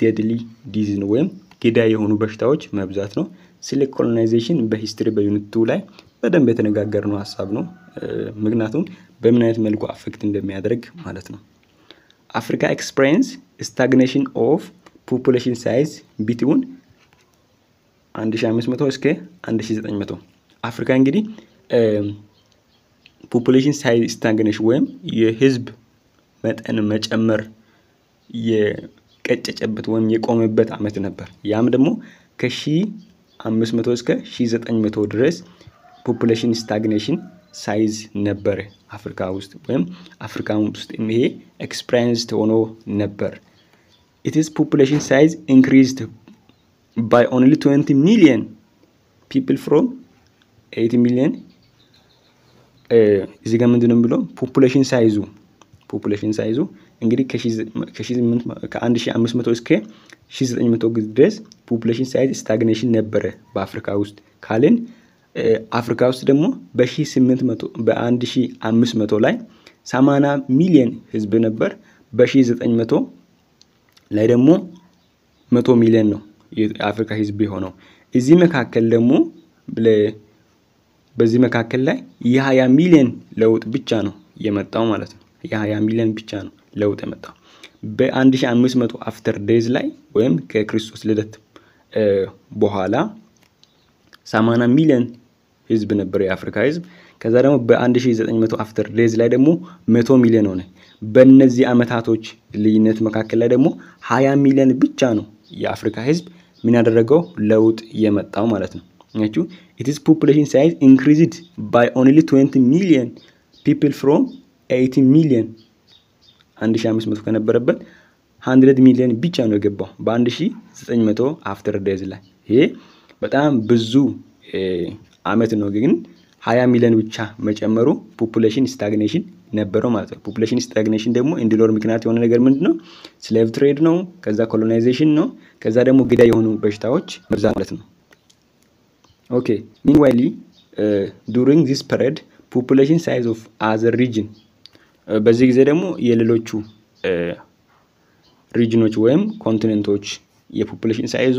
ዴድሊ ዲዚዝ ነው ወይም ገዳይ የሆኑ በሽታዎች መብዛት ነው ስለ ኮሎናይዜሽን በሂስትሪ በዩኒት 2 ላይ በደንብ የተነጋገርነው ሐሳብ ነው ምክንያቱም በምን አይነት መልኩ አፌክት እንደሚያደርግ ማለት ነው አፍሪካ ኤክስፒሪየንስ ስታግኔሽን ኦፍ ፖፑሌሽን ሳይዝ ቢትዊን 1500 እስከ 1900 አፍሪካ እንግዲህ ፖፑሌሽን ሳይዝ ስታግኔሽን ወይም የህዝብ መጠን መጨመር የቀጨጨበት ወይም የቆመበት አመት ነበር ያም ደግሞ ከ1500 እስከ 1900 ድረስ ፖፑሌሽን ስታግኔሽን ሳይዝ ነበር አፍሪካ ውስጥ ወይም አፍሪካ ውስጥ ይሄ ኤክስፒሪየንስ ሆኖ ነበር it is population size increased by only 20 million people from 80 million እዚህ ጋር ምንድነው ብሎ ፖፑሌሽን ሳይዙ እንግዲህ ከ1500 እስከ 1900 ድረስ ፖፑሌሽን ሳይዝ ስታግኔሽን ነበር በአፍሪካ ውስጥ ካልን አፍሪካ ውስጥ ደግሞ በ1500 ላይ 80 ሚሊዮን ህዝብ ነበር በ1900 ላይ ደግሞ 100 ሚሊዮን ነው የአፍሪካ ህዝብ ሆነው እዚህ መካከል ደግሞ በዚህ መካከል ላይ የ20 ሚሊዮን ለውጥ ብቻ ነው የመጣው ማለት ነው የ20 ሚሊዮን ብቻ ነው ለውጥ የመጣው በ1500 አፍተር ዴዝ ላይ ወይም ከክርስቶስ ልደት በኋላ 80 ሚሊዮን ህዝብ ነበር የአፍሪካ ህዝብ ከዛ ደግሞ በ1900 አፍተር ዴዝ ላይ ደግሞ 100 ሚሊዮን ሆነ በእነዚህ አመታቶች ልዩነት መካከል ላይ ደግሞ 20 ሚሊዮን ብቻ ነው የአፍሪካ ህዝብ ምን ያደረገው ለውጥ የመጣው ማለት ነው ያችሁ it is population size increased by only 20 million people from 80 million 1500 ከነበረበት 100 ሚሊዮን ብቻ ነው የገባው በ1900 አፍተር ዴዝ ላይ ይሄ በጣም ብዙ አመት ነው ግን 20 ሚሊዮን ብቻ መጨመሩ ፖፑሌሽን ስታግኔሽን ነበረው ማለት ነው ፖፑሌሽን ስታግኔሽን ደግሞ እንዲኖር ምክንያት የሆነ ነገር ምንድነው ስሌቭ ትሬድ ነው ከዛ ኮሎናይዜሽን ነው ከዛ ደግሞ ገዳይ የሆኑ በሽታዎች መብዛት ማለት ነው okay meanwhile during this period population size of other region በዚህ ጊዜ ደግሞ የሌሎቹ ሪጅኖች ወይም ኮንቲኔንቶች የፖፑሌሽን ሳይዙ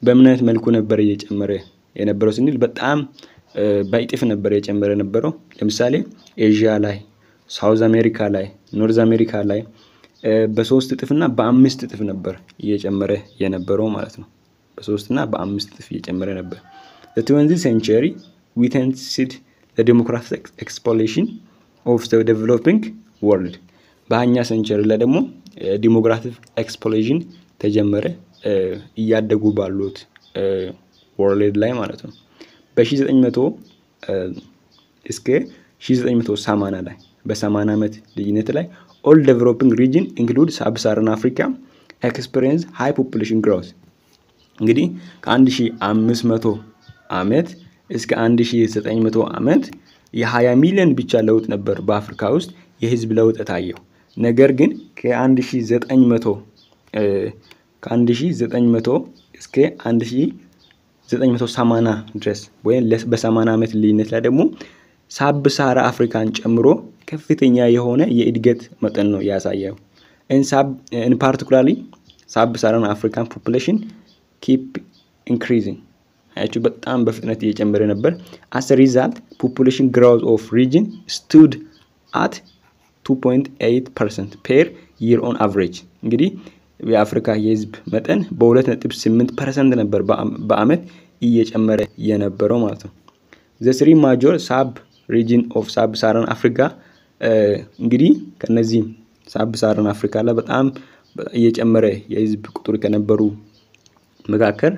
በምን አይነት መልኩ ነበር እየጨመረ የነበረው ስንል በጣም በእጥፍ ነበር እየጨመረ የነበረው ለምሳሌ ኤዥያ ላይ ሳውዝ አሜሪካ ላይ ኖርዝ አሜሪካ ላይ በ3 እጥፍና በ5 እጥፍ ነበር እየጨመረ የነበረው ማለት ነው በ3 እና በ5 እጥፍ እየጨመረ ነበር The 20th century witnessed the demographic explosion of the developing world በሃኛ ሴንቸሪ ላይ ደግሞ ዲሞግራፊክ ኤክስፕሎዥን ተጀመረ እያደጉ ባሉት ወርልድ ላይ ማለት ነው። በ1900 እስከ 1980 ላይ በ80 ዓመት ልዩነት ላይ all developing region include sub-Saharan Africa experience high population growth እንግዲህ ከ1500 ዓመት እስከ 1900 ዓመት የ20 ሚሊዮን ብቻ ለውጥ ነበር በአፍሪካ ውስጥ የህዝብ ለውጥ ታየው። ነገር ግን ከ1900 እስከ 1980 ድረስ ወይ በ80 ዓመት ልዩነት ላይ ደግሞ ሳብ-ሳሃራ አፍሪካን ጨምሮ ከፍተኛ የሆነ የእድገት መጠን ነው ያሳየው። in particularly sub-Saharan African population keep increasing አያችሁ በጣም በፍጥነት እየጨመረ ነበር። as a result population growth of region stood at 2.8% per year on average እንግዲህ የአፍሪካ የህዝብ መጠን በ2.8% ነበር በአመት እየጨመረ የነበረው ማለት ነው። the three major sub region of sub-Saharan Africa እንግዲህ ከነዚህ ሳብ-ሳሃራን አፍሪካ ላይ በጣም እየጨመረ የህዝብ ቁጥር ከነበሩ መካከል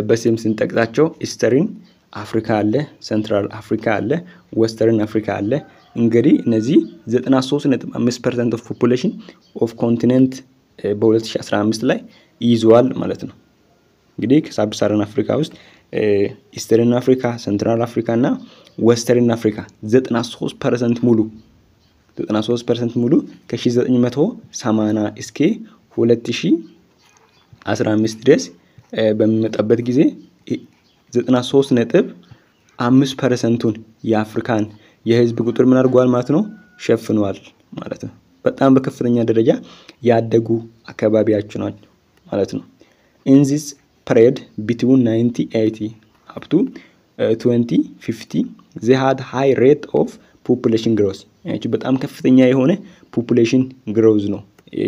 በስም ስንጠቅሳቸው ኢስተርን አፍሪካ አለ፣ ሴንትራል አፍሪካ አለ፣ ዌስተርን አፍሪካ አለ። እንግዲህ እነዚህ 93.5% of population of continent በ2015 ላይ ይዟል ማለት ነው። እንግዲህ ከሳብ-ሳሃራን አፍሪካ ውስጥ ኢስተርን አፍሪካ፣ ሴንትራል አፍሪካ እና ዌስተርን አፍሪካ 93% ሙሉ ከ1980 እስከ 2015 ድረስ በሚመጣበት ጊዜ 93.5%ን የአፍሪካን የህዝብ ቁጥር ምን አድርጓል ማለት ነው ሸፍኗል ማለት ነው። በጣም በከፍተኛ ደረጃ ያደጉ አካባቢያችን ናቸው ማለት ነው። in this period between 1980 up to 2050 they had high rate of population growth ያቺ በጣም ከፍተኛ የሆነ population growth ነው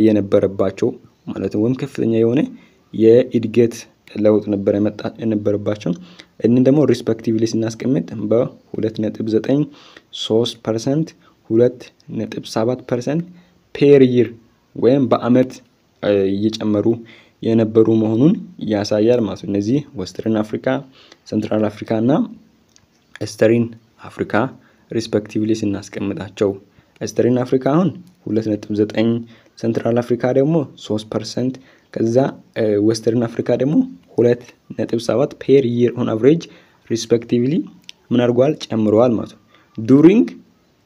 የነበረባቸው ማለት ነው። ወይም ከፍተኛ የሆነ የእድገት ለውጥ ነበረባቸው። እነን ደግሞ ሪስፔክቲቭሊ ስናስቀምጥ በ2.93% 2.7% per year ወይም በአመት እየጨመሩ የነበሩ መሆኑን ያሳያል ማለት ነው። እነዚህ ዌስተርን አፍሪካ፣ ሴንትራል አፍሪካ እና ኢስተርን አፍሪካ ሪስፔክቲቭሊ ስናስቀምጣቸው ኢስተርን አፍሪካ አሁን 2.9 ሴንትራል አፍሪካ ደግሞ 3% ከዛ ዌስተርን አፍሪካ ደግሞ 2.7 per year on average respectively ምን አድርጓል ጨምሯል ማለት ነው። during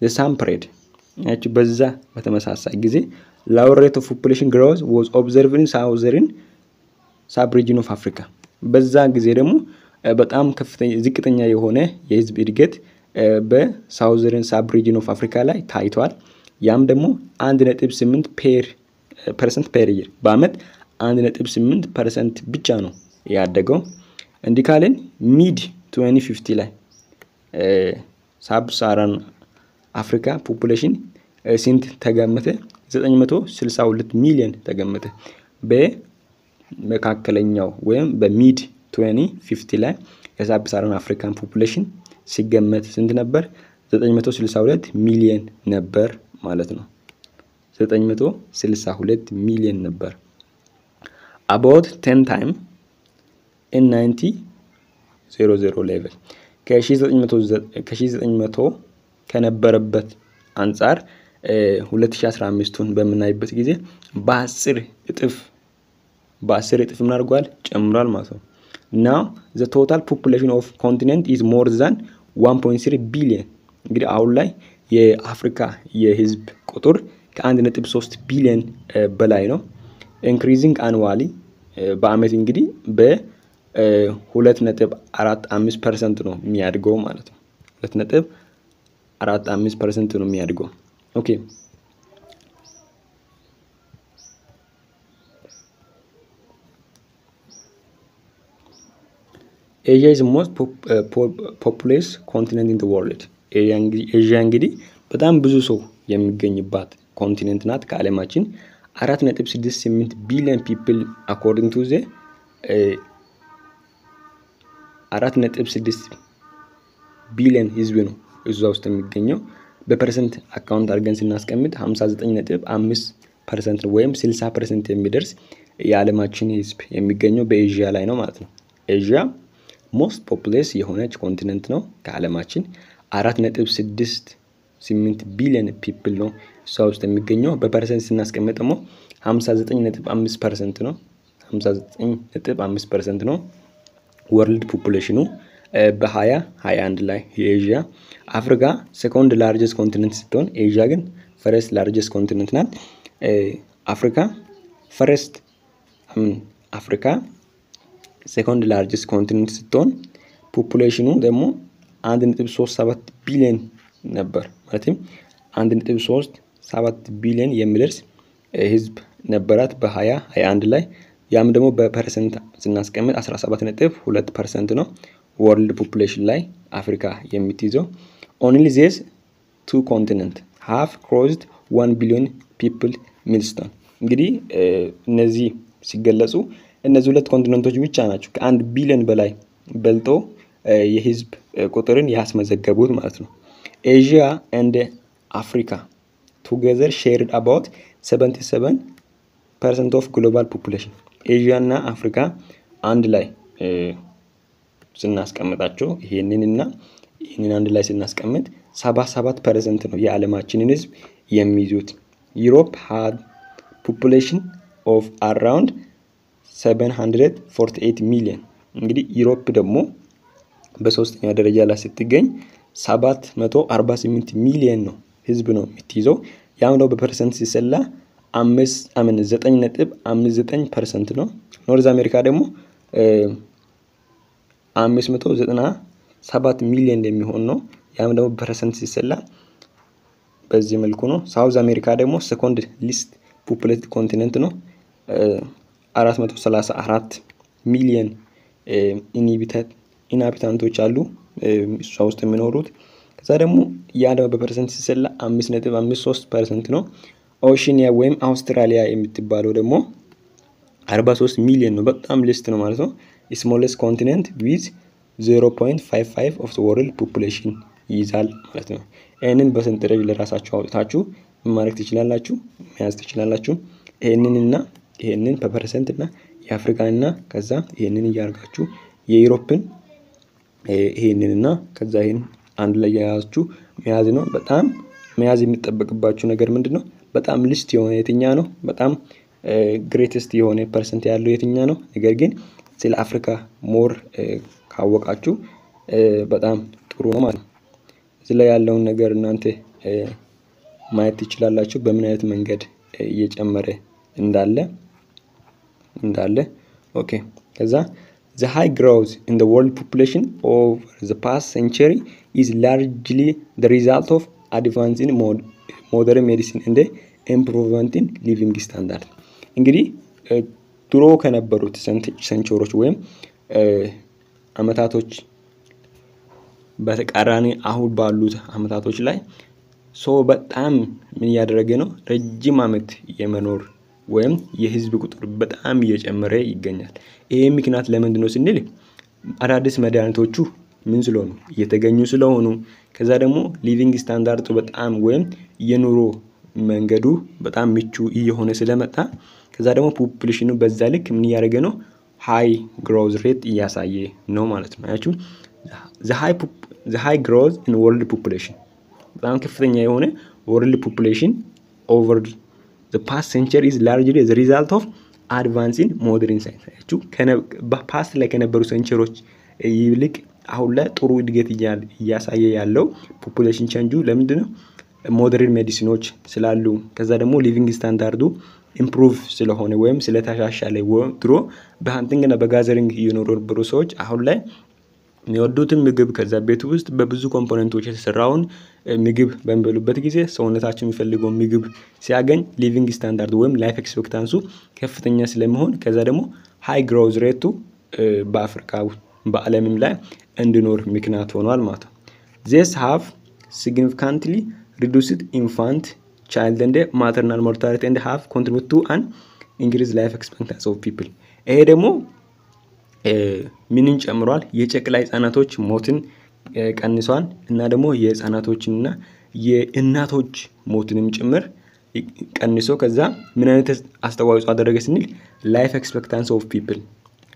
the same period ያቺ በዛ በተመሳሳይ ጊዜ lower rate of population growth was observed in southern sub region of Africa በዛ ጊዜ ደግሞ በጣም ከፍተኛ ዝቅተኛ የሆነ የህዝብ እድገት በሳውዘርን ሳብ ሪጅን ኦፍ አፍሪካ ላይ ታይቷል። ያም ደግሞ 1.8% per year በአመት 1.8% ብቻ ነው ያደገው። እንዲካለን ሚድ 2050 ላይ ሳብ-ሳሃራን አፍሪካ ፖፑሌሽን ስንት ተገመተ? 962 ሚሊዮን ተገመተ። በመካከለኛው ወይም በሚድ 2050 ላይ የሳብ-ሳሃራን አፍሪካን ፖፑሌሽን ሲገመት ስንት ነበር? 962 ሚሊዮን ነበር ማለት ነው። 962 ሚሊዮን ነበር። about 10 time in 1900 level ከ1900 ከነበረበት አንፃር 2015ን በመናይበት ጊዜ በ10 እጥፍ ምን አድርጓል ጨምሯል ማለት ነው። now the total population of continent is more than 1.3 billion እንግዲህ አሁን ላይ የአፍሪካ የህዝብ ቁጥር ከ1.3 ቢሊዮን በላይ ነው። increasing annually በአመት እንግዲህ በ2.45% ነው የሚያድገው ማለት ነው። 2.45% ነው የሚያድገው። ኦኬ Asia is the most populous continent in the world. Asia እንግዲህ በጣም ብዙ ሰው የሚገኝባት ኮንቲኔንት ናት ከዓለማችን 4.68 ቢሊዮን people according to the 4.6 ቢሊዮን ህዝብ ነው
እዛ ውስጥ የሚገኘው በፐርሰንት አካውንት አድርገን ስናስቀምጥ 59.5% ወይም 60% የሚደርስ የዓለማችን ህዝብ የሚገኘው በኤዥያ ላይ ነው ማለት ነው። ኤዥያ ሞስት ፖፑሌስ የሆነች ኮንቲኔንት ነው። ከዓለማችን 4.68 ቢሊዮን ፒፕል ነው እሷ ውስጥ የሚገኘው። በፐርሰንት ስናስቀምጥ ደግሞ 59.5% ነው። 59.5% ነው ወርልድ ፖፑሌሽኑ በ2021 ላይ የኤዥያ። አፍሪካ ሰኮንድ ላርጀስት ኮንቲኔንት ስትሆን ኤዥያ ግን ፈርስት ላርጀስት ኮንቲኔንት ናት። አፍሪካ ሰኮንድ ላርጀስት ኮንቲኔንት ስትሆን ፖፑሌሽኑ ደግሞ 1.37 ቢሊዮን ነበር። ማለትም 1.37 ቢሊዮን የሚደርስ ህዝብ ነበራት በ2021 ላይ። ያም ደግሞ በፐርሰንት ስናስቀምጥ 17.2% ነው ወርልድ ፖፑሌሽን ላይ አፍሪካ የምትይዘው። ኦንሊ ዜስ 2 ኮንቲኔንት ሃቭ ክሮስድ 1 ቢሊዮን ፒፕል ሚልስቶን። እንግዲህ እነዚህ ሲገለጹ እነዚህ ሁለት ኮንቲኔንቶች ብቻ ናቸው ከ1 ቢሊዮን በላይ በልጦ የህዝብ ቁጥርን ያስመዘገቡት ማለት ነው። ኤዥያ and አፍሪካ together shared about 77% of global population። ኤዥያ እና አፍሪካ አንድ ላይ ስናስቀምጣቸው ይሄንን አንድ ላይ ስናስቀምጥ 77% ነው የዓለማችንን ህዝብ የሚይዙት። ዩሮፕ had population of around 748 ሚሊዮን። እንግዲህ ዩሮፕ ደግሞ በሶስተኛ ደረጃ ላይ ስትገኝ 748 ሚሊዮን ነው ህዝብ ነው የምትይዘው። ያም ነው በፐርሰንት ሲሰላ 9.59% ነው። ኖርዝ አሜሪካ ደግሞ 597 ሚሊዮን የሚሆን ነው። ያም ደግሞ በፐርሰንት ሲሰላ በዚህ መልኩ ነው። ሳውዝ አሜሪካ ደግሞ ሰኮንድ ሊስት ፖፑሌትድ ኮንቲኔንት ነው። 434 ሚሊዮን ኢንሃቢታንቶች አሉ እሷ ውስጥ የሚኖሩት። ከዛ ደግሞ ያ ደግሞ በፐርሰንት ሲሰላ 5.53% ነው። ኦሺኒያ ወይም አውስትራሊያ የምትባለው ደግሞ 43 ሚሊዮን ነው። በጣም ሊስት ነው ማለት ነው። ስሞለስት ኮንቲኔንት ዊዝ 0.55 of the world population ይይዛል ማለት ነው። ይሄንን በሰንጠረዥ ለራሳችሁ አውጥታችሁ ማድረግ ትችላላችሁ፣ መያዝ ትችላላችሁ። ይሄንን በፐርሰንት እና የአፍሪካንና ከዛ ይሄንን እያርጋችሁ የዩሮፕን ይሄንንና ከዛ ይሄን አንድ ላይ ያያችሁ መያዝ ነው። በጣም መያዝ የሚጠበቅባችሁ ነገር ምንድነው? በጣም ሊስት የሆነ የትኛ ነው? በጣም ግሬተስት የሆነ ፐርሰንት ያለው የትኛ ነው? ነገር ግን ስለ አፍሪካ ሞር ካወቃችሁ በጣም ጥሩ ነው ማለት ነው። እዚህ ላይ ያለውን ነገር እናንተ ማየት ትችላላችሁ በምን አይነት መንገድ እየጨመረ እንዳለ። ኦኬ ከዛ the high growth in the world population over the past century is largely the result of advance in modern medicine and improvement in living standard። እንግዲህ ድሮ ከነበሩት ሴንቸሪዎች ወይም አመታቶች በተቃራኒ አሁን ባሉት አመታቶች ላይ በጣም ምን ያደረገ ነው? ረጅም አመት የመኖር ወይም የህዝብ ቁጥር በጣም እየጨመረ ይገኛል። ይሄ ምክንያት ለምንድን ነው ስንል አዳዲስ መድኃኒቶቹ ምን ስለሆኑ እየተገኙ ስለሆኑ፣ ከዛ ደግሞ ሊቪንግ ስታንዳርዱ በጣም ወይም የኑሮ መንገዱ በጣም ምቹ እየሆነ ስለመጣ፣ ከዛ ደግሞ ፖፑሌሽኑ በዛ ልክ ምን ያደረገ ነው? ሃይ ግሮዝ ሬት እያሳየ ነው ማለት ነው። አያችሁ the high growth in world population በጣም ከፍተኛ የሆነ world population over the past century is largely the result of advance in modern science። አያችሁ በፓስት ላይ ከነበሩ ሴንቸሪዎች ይልቅ አሁን ላይ ጥሩ እድገት እያሳየ ያለው ፖፑሌሽን ቼንጁ ለምንድነው? ሞደርን ሜዲሲኖች ስላሉ፣ ከዛ ደግሞ ሊቪንግ ስታንዳርዱ ኢምፕሩቭ ስለሆነ ወይም ስለተሻሻለ፣ ድሮ በሃንቲንግ እና በጋዘሪንግ እየኖሩ የነበሩ ሰዎች አሁን ላይ የሚወዱትን ምግብ ከዛ ቤት ውስጥ በብዙ ኮምፖነንቶች የተሰራውን ምግብ በሚበሉበት ጊዜ ሰውነታችን የሚፈልገው ምግብ ሲያገኝ ሊቪንግ ስታንዳርድ ወይም ላይፍ ኤክስፔክታንሱ ከፍተኛ ስለሚሆን፣ ከዛ ደግሞ ሃይ ግሮዝ ሬቱ በአፍሪካ በዓለምም ላይ እንዲኖር ምክንያት ሆኗል ማለት ነው። this have significantly reduced infant child and maternal mortality and have contributed to an increased life expectancy of people። ይሄ ደግሞ ምንን ጨምሯል? የጨቅላ ህጻናቶች ሞትን ቀንሷል እና ደግሞ የህፃናቶችንና የእናቶች ሞትንም ጭምር ቀንሶ ከዛ ምን አይነት አስተዋጽኦ አደረገ ስንል ላይፍ ኤክስፔክታንሲ ኦፍ ፒፕል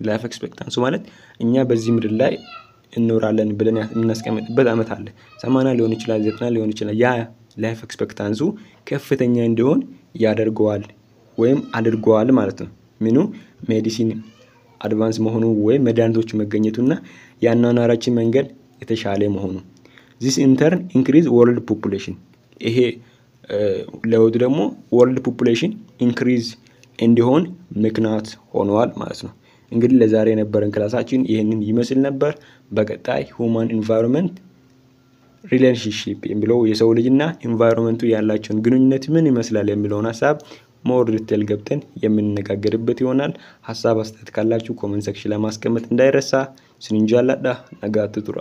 ላይፍ ኤክስፔክታንሲ ማለት እኛ በዚህ ምድር ላይ እንኖራለን ብለን የምናስቀምጥበት አመት አለ 80 ሊሆን ይችላል 90 ሊሆን ይችላል ያ ላይፍ ኤክስፔክታንሱ ከፍተኛ እንዲሆን ያደርገዋል ወይም አድርገዋል ማለት ነው ምኑ ሜዲሲን አድቫንስ መሆኑ ወይ መድኃኒቶች መገኘቱና ያናናራችን መንገድ የተሻለ መሆኑ this in turn increase world population ይሄ ለውጥ ደግሞ world population increase እንዲሆን ምክንያት ሆኗል ማለት ነው እንግዲህ ለዛሬ የነበረን ክላሳችን ይሄንን ይመስል ነበር በቀጣይ human environment relationship የሚለው የሰው ልጅና environmenቱ ያላቸውን ግንኙነት ምን ይመስላል የሚለውን ሐሳብ ሞር ዲቴል ገብተን የምንነጋገርበት ይሆናል ሐሳብ አስተያየት ካላችሁ ኮሜንት ሴክሽን ላይ ማስቀመጥ እንዳይረሳ ስንንጃላዳ ነጋት ቱራ